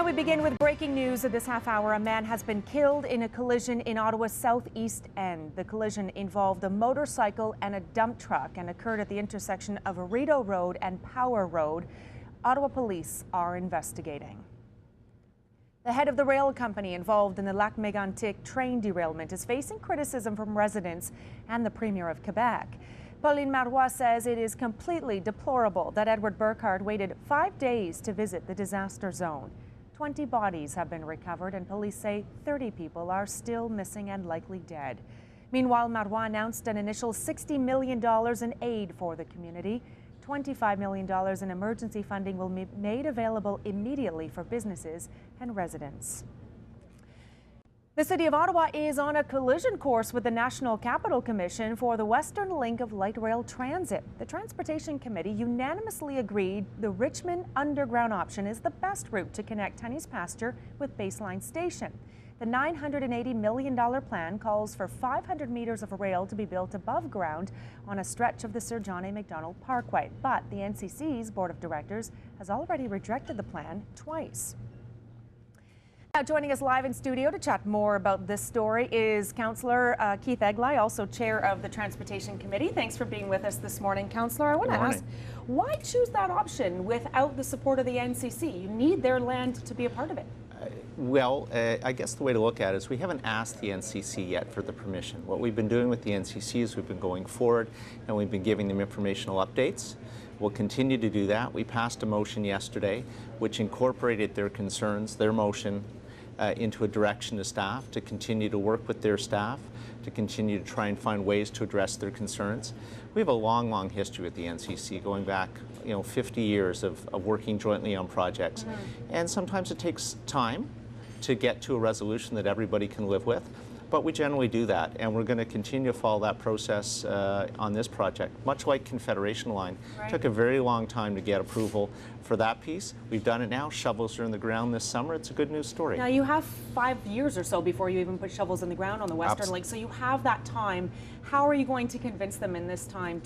Well, we begin with breaking news at this half hour. A man has been killed in a collision in Ottawa's southeast end. The collision involved a motorcycle and a dump truck and occurred at the intersection of Rideau Road and Power Road. Ottawa police are investigating. The head of the rail company involved in the Lac Mégantic train derailment is facing criticism from residents and the Premier of Quebec. Pauline Marois says it is completely deplorable that Edward Burkhardt waited 5 days to visit the disaster zone. 20 bodies have been recovered, and police say 30 people are still missing and likely dead. Meanwhile, Marois announced an initial $60 million in aid for the community. $25 million in emergency funding will be made available immediately for businesses and residents. The City of Ottawa is on a collision course with the National Capital Commission for the Western Link of Light Rail Transit. The Transportation Committee unanimously agreed the Richmond Underground option is the best route to connect Honey's Pasture with Baseline Station. The $980 million plan calls for 500 meters of rail to be built above ground on a stretch of the Sir John A. Macdonald Parkway. But the NCC's Board of Directors has already rejected the plan twice. Now, joining us live in studio to chat more about this story is Councillor Keith Egli, also Chair of the Transportation Committee. Thanks for being with us this morning, Councillor. I want to ask, why choose that option without the support of the NCC? You need their land to be a part of it. I guess the way to look at it is we haven't asked the NCC yet for the permission. What we've been doing with the NCC is we've been going forward and we've been giving them informational updates. We'll continue to do that. We passed a motion yesterday which incorporated their concerns, their motion, into a direction to staff to continue to work with their staff, to continue to try and find ways to address their concerns. We have a long, long history with the NCC, going back 50 years of working jointly on projects. And sometimes it takes time to get to a resolution that everybody can live with. But we generally do that, and we're going to continue to follow that process on this project. Much like Confederation Line, took a very long time to get approval for that piece. We've done it now. Shovels are in the ground this summer. It's a good news story. Now, you have 5 years or so before you even put shovels in the ground on the Western Link, so you have that time. How are you going to convince them in this time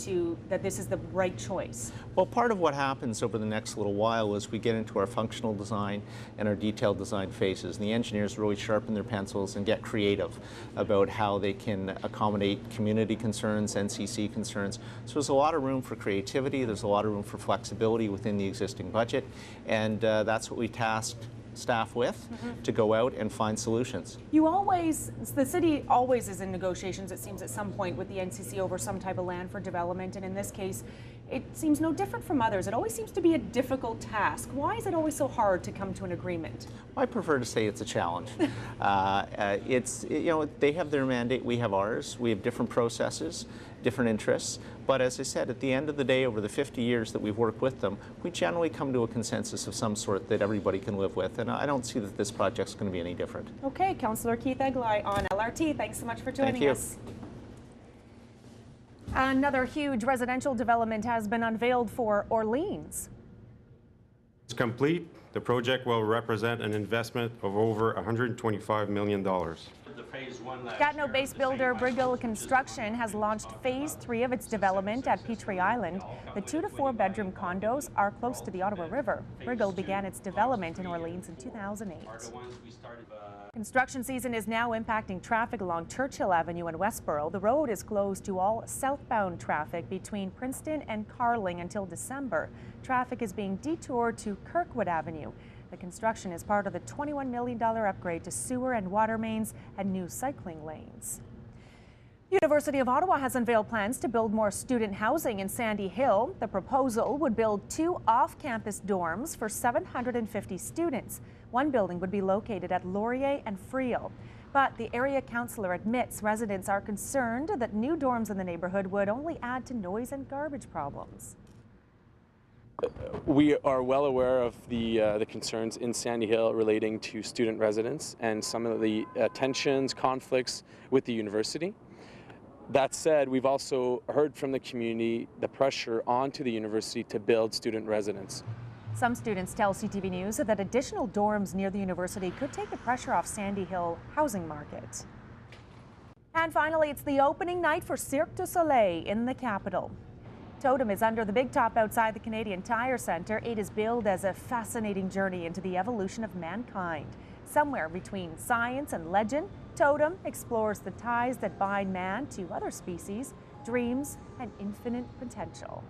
that this is the right choice? Well, part of what happens over the next little while is we get into our functional design and our detailed design phases, and the engineers really sharpen their pencils and get creative about how they can accommodate community concerns, NCC concerns. So there's a lot of room for creativity, there's a lot of room for flexibility within the existing budget, and that's what we tasked staff with to go out and find solutions. The city always is in negotiations, it seems, at some point with the NCC over some type of land for development, and in this case it seems no different from others. It always seems to be a difficult task. Why is it always so hard to come to an agreement? I prefer to say it's a challenge. They have their mandate, we have ours. We have different processes, different interests. But as I said, at the end of the day, over the 50 years that we've worked with them, we generally come to a consensus of some sort that everybody can live with. And I don't see that this project's going to be any different. Okay, Councillor Keith Egli on LRT. Thanks so much for joining us. Another huge residential development has been unveiled for Orleans. It's complete. The project will represent an investment of over $125 million. Gatineau-based builder Briggle Construction has launched Phase 3 of its development at Petrie Island. The 2 to 4 bedroom condos are close to the Ottawa River. Briggle began its development in Orleans in 2008. Construction season is now impacting traffic along Churchill Avenue in Westboro. The road is closed to all southbound traffic between Princeton and Carling until December. Traffic is being detoured to Kirkwood Avenue. The construction is part of the $21 million upgrade to sewer and water mains and new cycling lanes. University of Ottawa has unveiled plans to build more student housing in Sandy Hill. The proposal would build 2 off-campus dorms for 750 students. One building would be located at Laurier and Friel. But the area councillor admits residents are concerned that new dorms in the neighborhood would only add to noise and garbage problems. We are well aware of the concerns in Sandy Hill relating to student residents and some of the tensions, conflicts with the university. That said, we've also heard from the community the pressure onto the university to build student residence. Some students tell CTV News that additional dorms near the university could take the pressure off Sandy Hill housing market. And finally, it's the opening night for Cirque du Soleil in the capital. Totem is under the big top outside the Canadian Tire Centre. It is billed as a fascinating journey into the evolution of mankind. Somewhere between science and legend, Totem explores the ties that bind man to other species, dreams, and infinite potential.